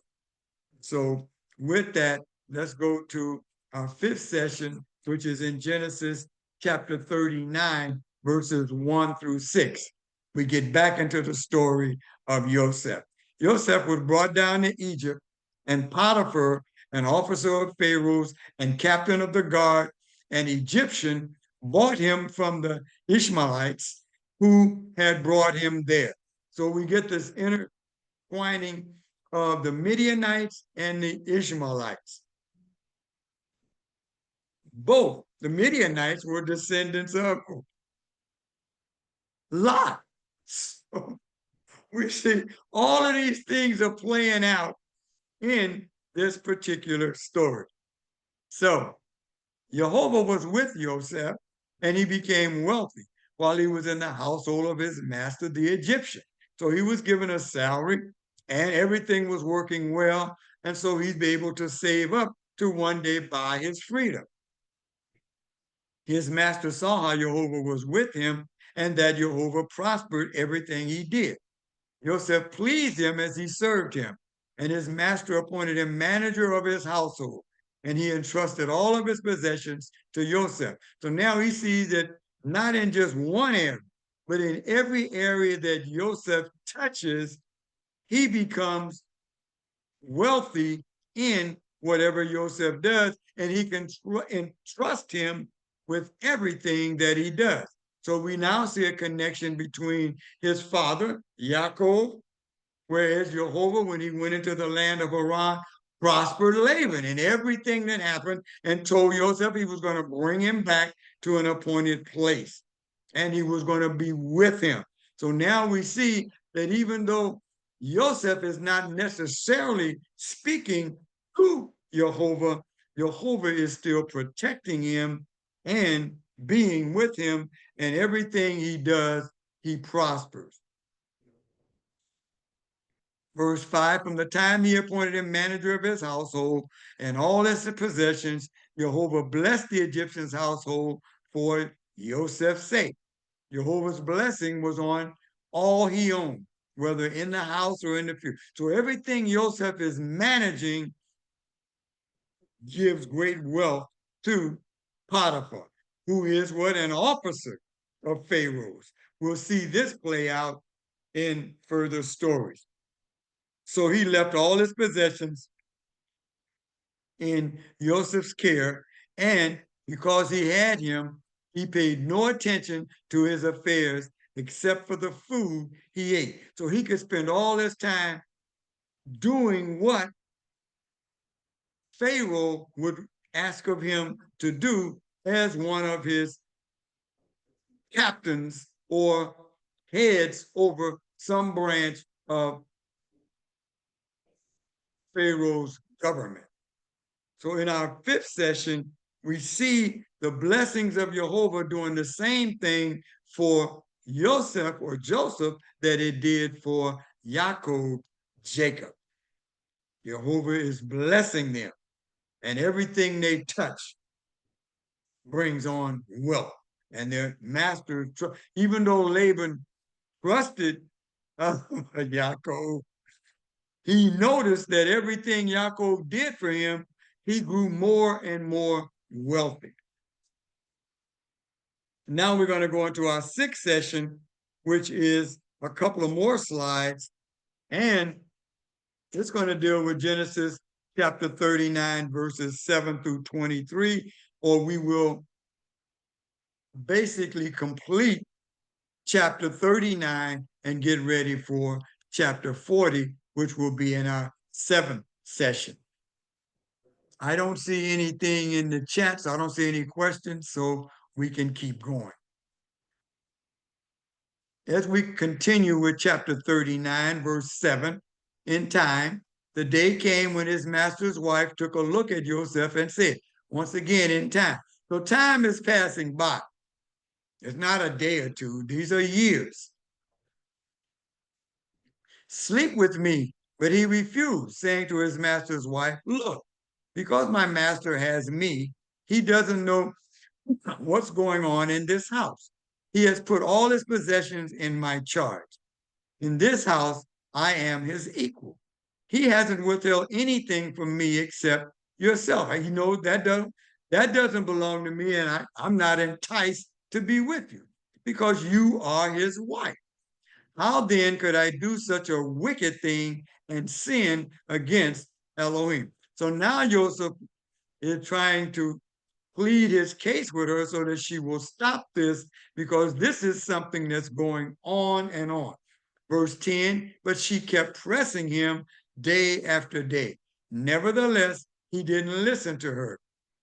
So with that, let's go to our fifth session, which is in Genesis chapter 39, verses 1 through 6. We get back into the story of Joseph. Joseph was brought down to Egypt, and Potiphar, an officer of Pharaoh's and captain of the guard, an Egyptian, bought him from the Ishmaelites who had brought him there. So we get this intertwining of the Midianites and the Ishmaelites. Both the Midianites were descendants of Lot. So we see all of these things are playing out in this particular story. So Jehovah was with Joseph, and he became wealthy while he was in the household of his master, the Egyptian. So he was given a salary, and everything was working well. And so he'd be able to save up to one day buy his freedom. His master saw how Jehovah was with him, and that Jehovah prospered everything he did. Joseph pleased him as he served him, and his master appointed him manager of his household, and he entrusted all of his possessions to Joseph. So now he sees that not in just one area, but in every area that Joseph touches, he becomes wealthy in whatever Joseph does, and he can entrust him with everything that he does. So we now see a connection between his father, Yaakov, whereas Jehovah, when he went into the land of Haran, prospered Laban in everything that happened, and told Joseph he was going to bring him back to an appointed place, and he was going to be with him. So now we see that even though Joseph is not necessarily speaking to Jehovah, Jehovah is still protecting him and being with him, and everything he does, he prospers. Verse 5, from the time he appointed him manager of his household and all his possessions, Jehovah blessed the Egyptian's household for Joseph's sake. Jehovah's blessing was on all he owned, whether in the house or in the field. So everything Joseph is managing gives great wealth to Potiphar, who is what? An officer of Pharaoh's. We'll see this play out in further stories. So he left all his possessions in Joseph's care, and because he had him, he paid no attention to his affairs except for the food he ate. So he could spend all his time doing what Pharaoh would ask of him to do as one of his captains or heads over some branch of Pharaoh's government. So in our fifth session, we see the blessings of Jehovah doing the same thing for Joseph or Joseph that it did for Yaakov, Jacob. Jehovah is blessing them, and everything they touch brings on wealth. And their master, even though Laban trusted Yaakov, he noticed that everything Yaakov did for him, he grew more and more wealthy. Now we're going to go into our sixth session, which is a couple of more slides, and it's going to deal with Genesis chapter 39, verses 7 through 23, or we will basically complete chapter 39 and get ready for chapter 40, which will be in our seventh session. I don't see anything in the chat, so I don't see any questions, so we can keep going. As we continue with chapter 39, verse 7, in time, the day came when his master's wife took a look at Joseph and said, once again, in time. So time is passing by. It's not a day or two. These are years. Sleep with me. But he refused, saying to his master's wife, look, because my master has me, he doesn't know what's going on in this house. He has put all his possessions in my charge. In this house, I am his equal. He hasn't withheld anything from me except yourself. And you know, that doesn't belong to me, and I'm not enticed to be with you because you are his wife. How then could I do such a wicked thing and sin against Elohim? So now Joseph is trying to plead his case with her so that she will stop this, because this is something that's going on and on. Verse 10, but she kept pressing him day after day. Nevertheless, he didn't listen to her.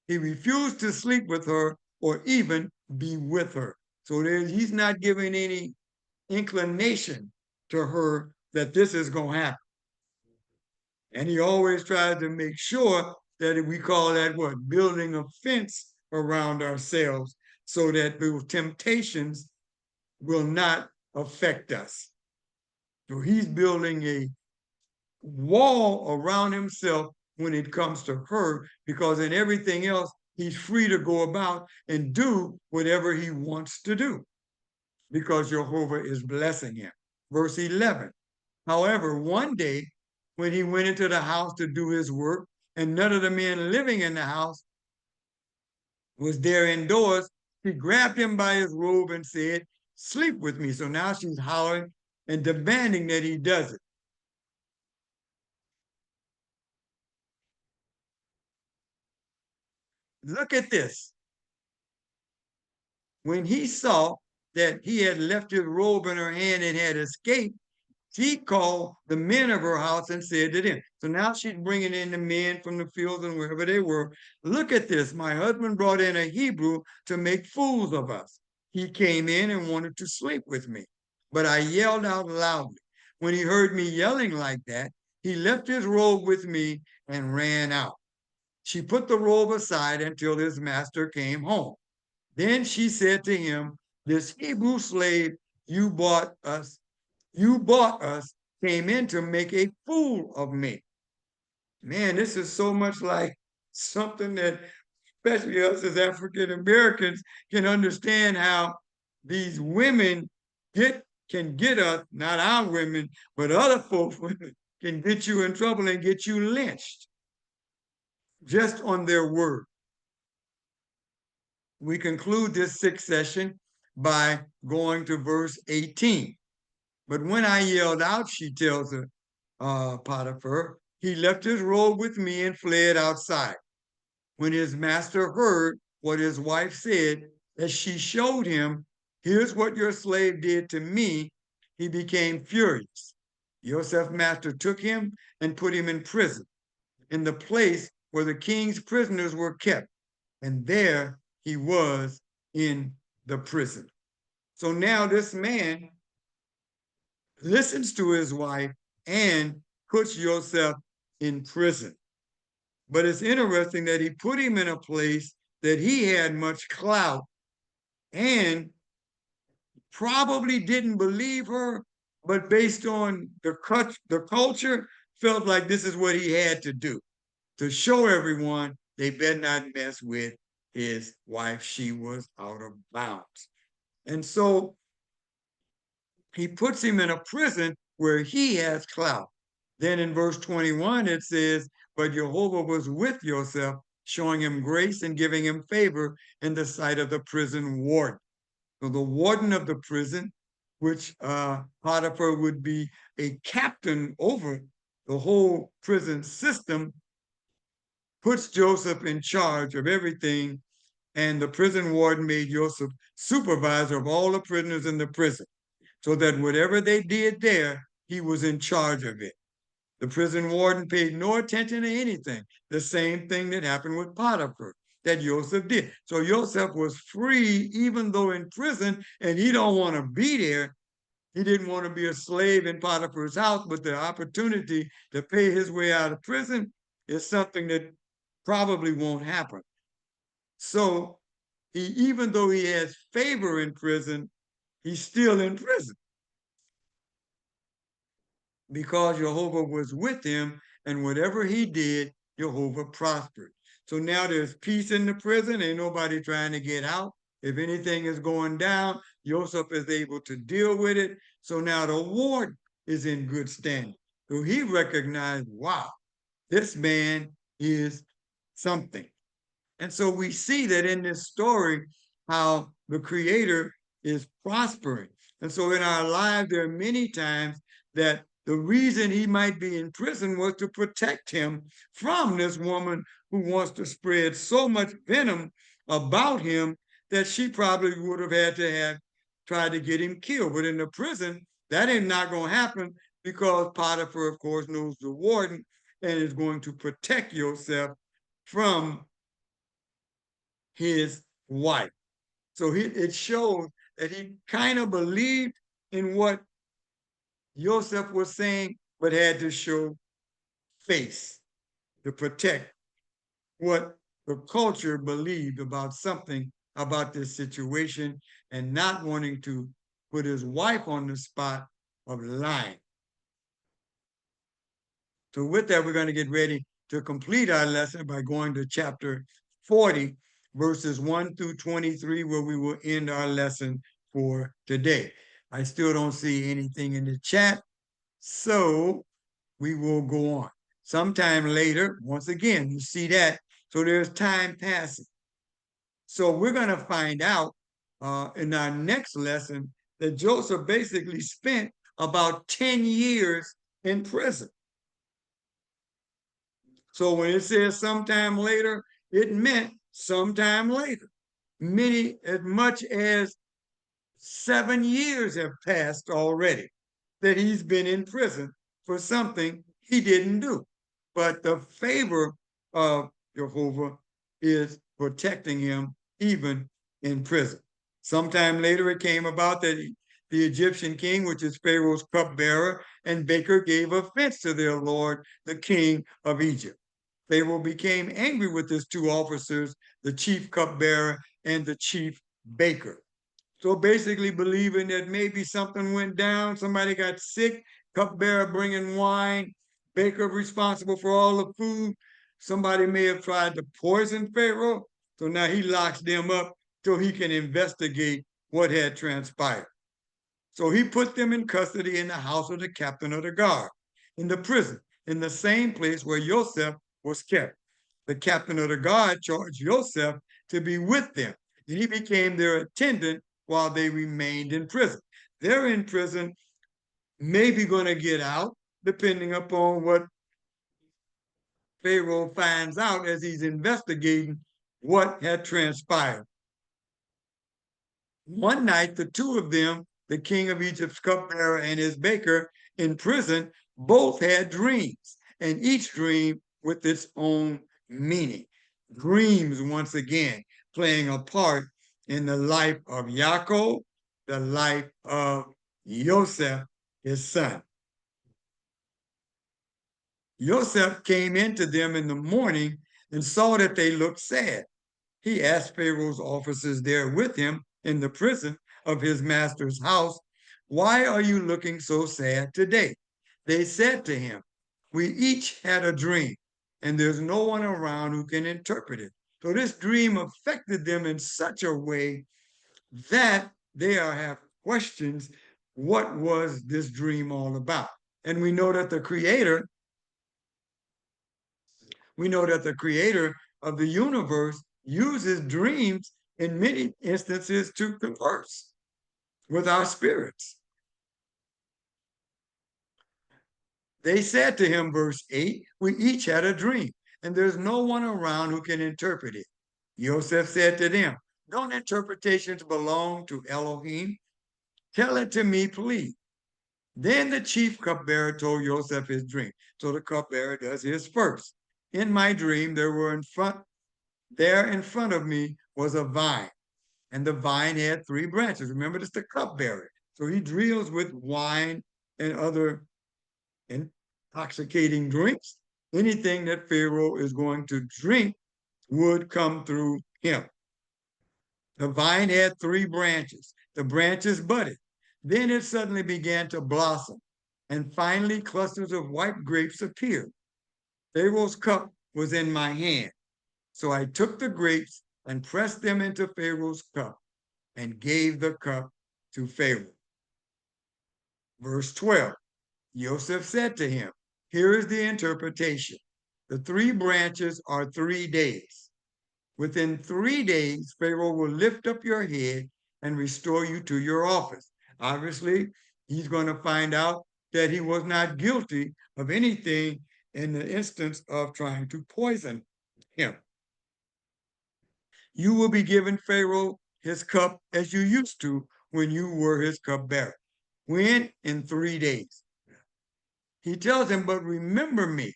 He refused to sleep with her or even be with her. So he's not giving any inclination to her that this is going to happen. And he always tries to make sure that we call that what? Building a fence around ourselves so that those temptations will not affect us. So he's building a wall around himself when it comes to her, because in everything else, he's free to go about and do whatever he wants to do, because Jehovah is blessing him. Verse 11, however, one day when he went into the house to do his work, and none of the men living in the house was there indoors, she grabbed him by his robe and said, sleep with me. So now she's hollering and demanding that he does it. Look at this. When he saw that he had left his robe in her hand and had escaped, she called the men of her house and said to them. So now she's bringing in the men from the fields and wherever they were. Look at this. My husband brought in a Hebrew to make fools of us. He came in and wanted to sleep with me, but I yelled out loudly. When he heard me yelling like that, he left his robe with me and ran out. She put the robe aside until his master came home. Then she said to him, this Hebrew slave you bought us came in to make a fool of me. Man, this is so much like something that especially us as African Americans can understand, how these women can get us, not our women, but other folks can get you in trouble and get you lynched just on their word. We conclude this sixth session by going to verse 18. But when I yelled out, she tells her, Potiphar, he left his robe with me and fled outside. When his master heard what his wife said, as she showed him, here's what your slave did to me, he became furious. Joseph's master took him and put him in prison, in the place where the king's prisoners were kept. And there he was in the prison. So now this man listens to his wife and puts Joseph in prison. But it's interesting that he put him in a place that he had much clout and probably didn't believe her, but based on the culture, felt like this is what he had to do to show everyone they better not mess with his wife. She was out of bounds. And so he puts him in a prison where he has clout. Then in verse 21, it says, but Jehovah was with Joseph, showing him grace and giving him favor in the sight of the prison warden. So the warden of the prison, which Potiphar would be a captain over the whole prison system, puts Joseph in charge of everything. And the prison warden made Joseph supervisor of all the prisoners in the prison, so that whatever they did there, he was in charge of it. The prison warden paid no attention to anything. The same thing that happened with Potiphar that Joseph did. So Joseph was free, even though in prison, and he don't want to be there. He didn't want to be a slave in Potiphar's house, but the opportunity to pay his way out of prison is something that probably won't happen. So even though he has favor in prison, he's still in prison because Jehovah was with him, and whatever he did, Jehovah prospered. So now there's peace in the prison. Ain't nobody trying to get out. If anything is going down, Joseph is able to deal with it. So now the warden is in good standing. So he recognized, wow, this man is something. And so we see that in this story, how the Creator is prospering. And so in our lives, there are many times that the reason he might be in prison was to protect him from this woman who wants to spread so much venom about him that she probably would have had to have tried to get him killed. But in the prison, that is not going to happen because Potiphar, of course, knows the warden and is going to protect Joseph from his wife. So it shows that he kind of believed in what Joseph was saying, but had to show face to protect what the culture believed about something about this situation and not wanting to put his wife on the spot of lying. So with that, we're going to get ready to complete our lesson by going to chapter 40, verses 1 through 23, where we will end our lesson for today. I still don't see anything in the chat, so we will go on. Sometime later, once again, you see that. So there's time passing. So we're going to find out in our next lesson that Joseph basically spent about 10 years in prison. So when it says sometime later, it meant sometime later. As much as 7 years have passed already that he's been in prison for something he didn't do. But the favor of Jehovah is protecting him even in prison. Sometime later, it came about that the Egyptian king, which is Pharaoh's cupbearer and baker, gave offense to their lord, the king of Egypt. Pharaoh became angry with his two officers, the chief cupbearer and the chief baker. So basically believing that maybe something went down, somebody got sick, cupbearer bringing wine, baker responsible for all the food. Somebody may have tried to poison Pharaoh. So now he locks them up so he can investigate what had transpired. So he put them in custody in the house of the captain of the guard, in the prison, in the same place where Joseph was kept. The captain of the guard charged Joseph to be with them, and he became their attendant while they remained in prison. They're in prison, maybe going to get out, depending upon what Pharaoh finds out as he's investigating what had transpired. One night, the two of them, the king of Egypt's cupbearer and his baker in prison, both had dreams, and each dream with its own meaning. Dreams, once again, playing a part in the life of Yaakov, the life of Joseph, his son. Joseph came into them in the morning and saw that they looked sad. He asked Pharaoh's officers there with him in the prison of his master's house, "Why are you looking so sad today?" They said to him, we each had a dream, and there's no one around who can interpret it. So this dream affected them in such a way that they have questions. What was this dream all about? And we know that the creator of the universe uses dreams in many instances to converse with our spirits. They said to him, verse 8, we each had a dream, and there's no one around who can interpret it. Yosef said to them, don't interpretations belong to Elohim? Tell it to me, please. Then the chief cupbearer told Yosef his dream. So the cupbearer does his first. In my dream, there in front of me was a vine, and the vine had 3 branches. Remember, this is the cupbearer. So he deals with wine and other intoxicating drinks. Anything that Pharaoh is going to drink would come through him. The vine had 3 branches. The branches budded. Then it suddenly began to blossom, and finally clusters of white grapes appeared. Pharaoh's cup was in my hand. So I took the grapes and pressed them into Pharaoh's cup and gave the cup to Pharaoh. Verse 12, Yosef said to him, here is the interpretation. The 3 branches are 3 days. Within 3 days, Pharaoh will lift up your head and restore you to your office. Obviously, he's going to find out that he was not guilty of anything in the instance of trying to poison him. You will be given Pharaoh his cup as you used to when you were his cupbearer. When? In 3 days. He tells him, but remember me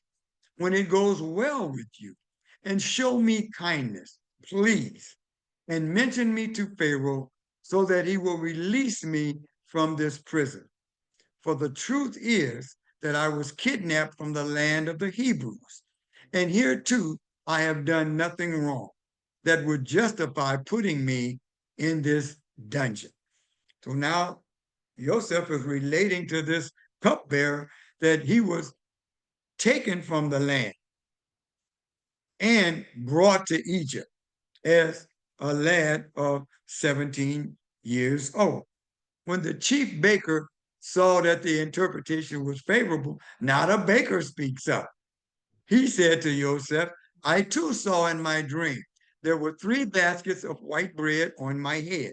when it goes well with you, and show me kindness, please, and mention me to Pharaoh so that he will release me from this prison. For the truth is that I was kidnapped from the land of the Hebrews, and here too I have done nothing wrong that would justify putting me in this dungeon. So now Yosef is relating to this cupbearer that he was taken from the land and brought to Egypt as a lad of 17 years old. When the chief baker saw that the interpretation was favorable, now the baker speaks up. He said to Yosef, I too saw in my dream, there were 3 baskets of white bread on my head.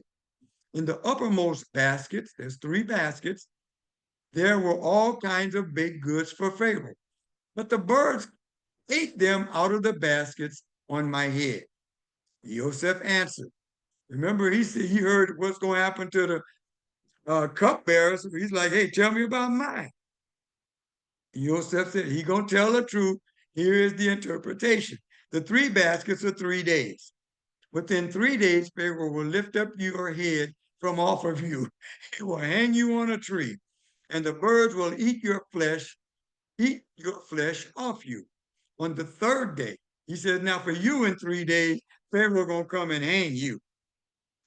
In the uppermost baskets, there's 3 baskets, there were all kinds of baked goods for Pharaoh. But the birds ate them out of the baskets on my head. Yosef answered. Remember, he heard what's going to happen to the cupbearers. He's like, hey, tell me about mine. Yosef said, he going to tell the truth. Here is the interpretation. The 3 baskets are 3 days. Within 3 days, Pharaoh will lift up your head from off of you. He will hang you on a tree, and the birds will eat your flesh off you. On the 3rd day, he says, now for you in 3 days, Pharaoh gonna come and hang you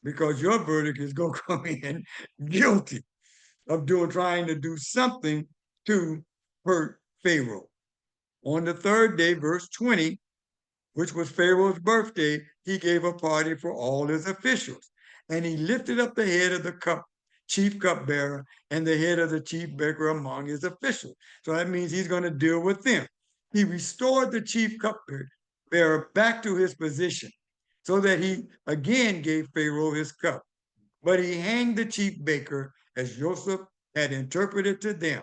because your verdict is gonna come in guilty of trying to do something to hurt Pharaoh. On the 3rd day, verse 20, which was Pharaoh's birthday, he gave a party for all his officials. And he lifted up the head of the chief cupbearer and the head of the chief baker among his officials. So that means he's going to deal with them. He restored the chief cupbearer back to his position so that he again gave Pharaoh his cup. But he hanged the chief baker as Joseph had interpreted to them.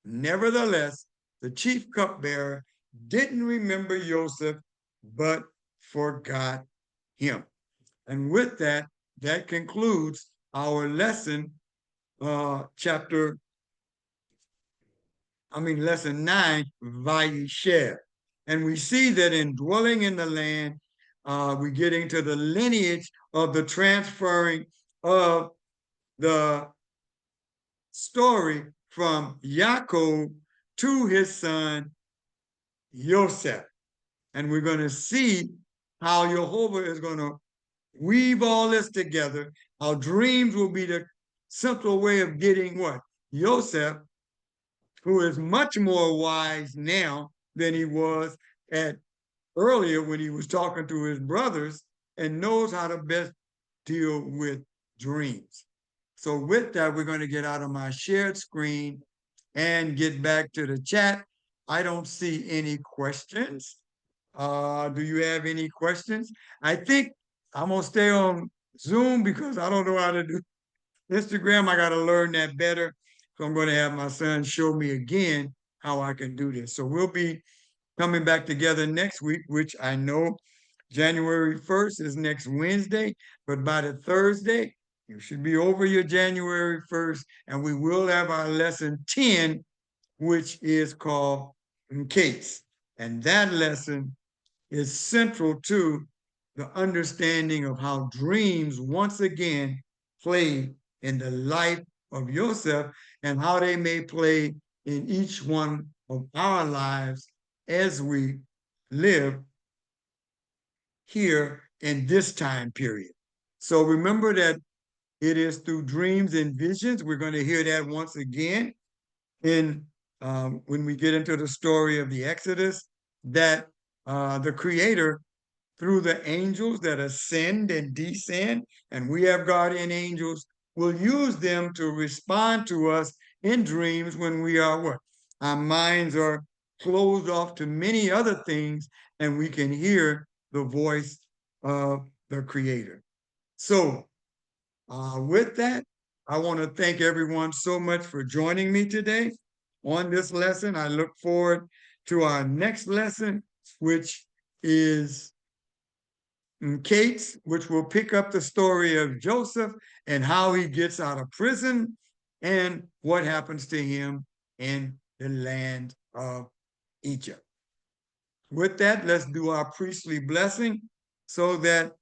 Nevertheless, the chief cupbearer didn't remember Joseph, but forgot him. And with that, that concludes our lesson, lesson 9, Vayeishev. And we see that in dwelling in the land, we're getting to the lineage of the transferring of the story from Yaakov to his son, Yosef. And we're going to see how Jehovah is going to weave all this together, how dreams will be the simple way of getting what? Yosef, who is much more wise now than he was at earlier when he was talking to his brothers, and knows how to best deal with dreams. So with that, we're going to get out of my shared screen and get back to the chat. I don't see any questions. Do you have any questions? I think I'm gonna stay on Zoom because I don't know how to do Instagram. I got to learn that better. So I'm going to have my son show me again how I can do this. So we'll be coming back together next week, which I know January 1st is next Wednesday, but by the Thursday, you should be over your January 1st, and we will have our lesson 10, which is called Case. And that lesson is central to the understanding of how dreams once again play in the life of yourself and how they may play in each one of our lives as we live here in this time period. So remember that it is through dreams and visions. We're going to hear that once again in when we get into the story of the Exodus, that the Creator, through the angels that ascend and descend, and we have guardian angels, will use them to respond to us in dreams when we are what? Our minds are closed off to many other things, and we can hear the voice of the Creator. So, with that, I want to thank everyone so much for joining me today on this lesson. I look forward to our next lesson, which is Kate's, which will pick up the story of Joseph and how he gets out of prison and what happens to him in the land of Egypt. With that, let's do our priestly blessing so that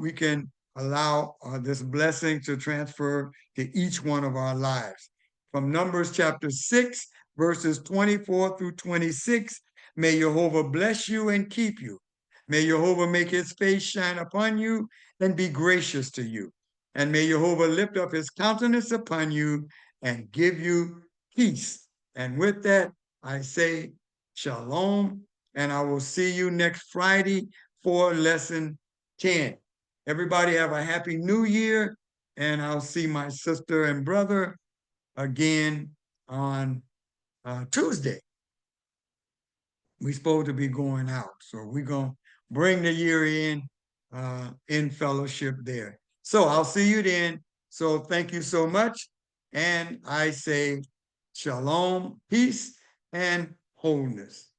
we can allow this blessing to transfer to each one of our lives. From Numbers chapter 6, verses 24 through 26, may Jehovah bless you and keep you. May Jehovah make his face shine upon you and be gracious to you. And may Jehovah lift up his countenance upon you and give you peace. And with that, I say, Shalom, and I will see you next Friday for lesson 10. Everybody have a happy new year, and I'll see my sister and brother again on Tuesday. We're supposed to be going out, so we're going to bring the year in fellowship there. So I'll see you then. So thank you so much, and I say shalom, peace, and wholeness.